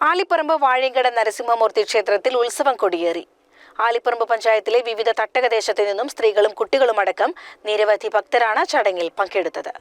ആലിപ്പറമ്പ് വാഴയങ്കട നരസിംഹമൂർത്തി ക്ഷേത്രത്തിൽ ഉത്സവം കൊടിയേറി. ആലിപ്പറമ്പ് പഞ്ചായത്തിലെ വിവിധ തട്ടകദേശത്തു നിന്നും സ്ത്രീകളും കുട്ടികളുമടക്കം നിരവധി ഭക്തരാണ് ചടങ്ങിൽ പങ്കെടുത്തത്.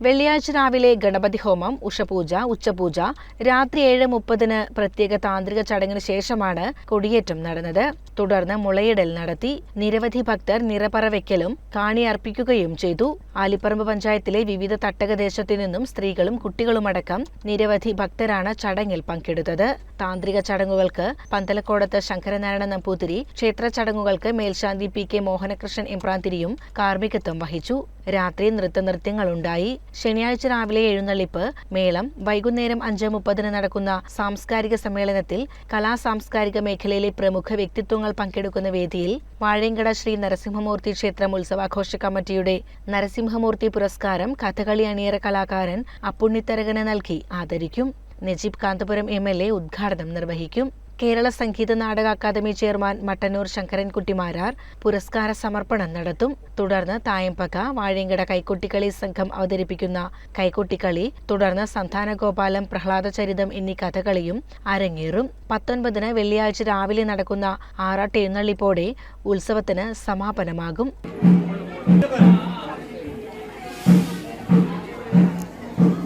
വെള്ളിയാഴ്ച രാവിലെ ഗണപതി ഹോമം, ഉഷപൂജ, ഉച്ചപൂജ, രാത്രി 7:30 പ്രത്യേക താന്ത്രിക ചടങ്ങിന് ശേഷമാണ് കൊടിയേറ്റം നടന്നത്. തുടർന്ന് മുളയിടൽ നടത്തി. നിരവധി ഭക്തർ നിറപറവയ്ക്കലും കാണിയർപ്പിക്കുകയും ചെയ്തു. ആലിപ്പറമ്പ് പഞ്ചായത്തിലെ വിവിധ തട്ടകദേശത്തു നിന്നും സ്ത്രീകളും കുട്ടികളുമടക്കം നിരവധി ഭക്തരാണ് ചടങ്ങിൽ പങ്കെടുത്തത്. താന്ത്രിക ചടങ്ങുകൾക്ക് പന്തലക്കോടത്ത് ശങ്കരനാരായണ നമ്പൂതിരി, ക്ഷേത്ര ചടങ്ങുകൾക്ക് മേൽശാന്തി പി കെ മോഹനകൃഷ്ണൻ ഇമ്രാന്തിരിയും കാർമ്മികത്വം വഹിച്ചു. രാത്രി നൃത്തനൃത്യങ്ങളുണ്ടായി. ശനിയാഴ്ച രാവിലെ എഴുന്നള്ളിപ്പ്, മേളം, വൈകുന്നേരം 5:30 നടക്കുന്ന സാംസ്കാരിക സമ്മേളനത്തിൽ കലാസാംസ്കാരിക മേഖലയിലെ പ്രമുഖ വ്യക്തിത്വങ്ങൾ പങ്കെടുക്കുന്ന വേദിയിൽ വാഴയങ്കട ശ്രീ നരസിംഹമൂർത്തി ക്ഷേത്രം ഉത്സവാഘോഷ കമ്മിറ്റിയുടെ നരസിംഹമൂർത്തി പുരസ്കാരം കഥകളി അണിയറ കലാകാരൻ അപ്പുണ്ണിത്തരകന് നൽകി ആദരിക്കും. നജീബ് കാന്തപുരം MLA ഉദ്ഘാടനം നിർവഹിക്കും. കേരള സംഗീത നാടക അക്കാദമി ചെയർമാൻ മട്ടന്നൂർ ശങ്കരൻകുട്ടി മാരാർ പുരസ്കാര സമർപ്പണം നടത്തും. തുടർന്ന് തായമ്പക, വാഴയങ്കട കൈക്കൊട്ടിക്കളി സംഘം അവതരിപ്പിക്കുന്ന കൈക്കൊട്ടിക്കളി, തുടർന്ന് സന്താനഗോപാലം, പ്രഹ്ലാദചരിതം എന്നീ കഥകളിയും അരങ്ങേറും. 19 വെള്ളിയാഴ്ച രാവിലെ നടക്കുന്ന ആറാട്ട് എഴുന്നള്ളിപ്പോടെ ഉത്സവത്തിന് സമാപനമാകും.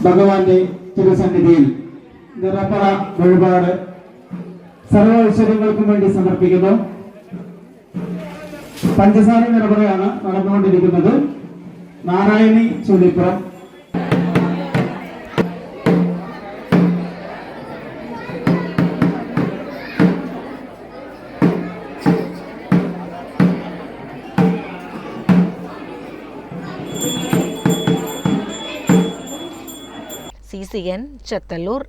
ഭഗവാന്റെ തിരുസന്നിധിയിൽ നിറപ്പറ വഴിപാട് സർവ ഐശ്വര്യങ്ങൾക്കും വേണ്ടി സമർപ്പിക്കുന്നു. പഞ്ചസാര നിറപറയാണ് നടന്നുകൊണ്ടിരിക്കുന്നത്. നാരായണി ചുള്ളിപ്പുറം. CCN ചെത്തല്ലൂർ.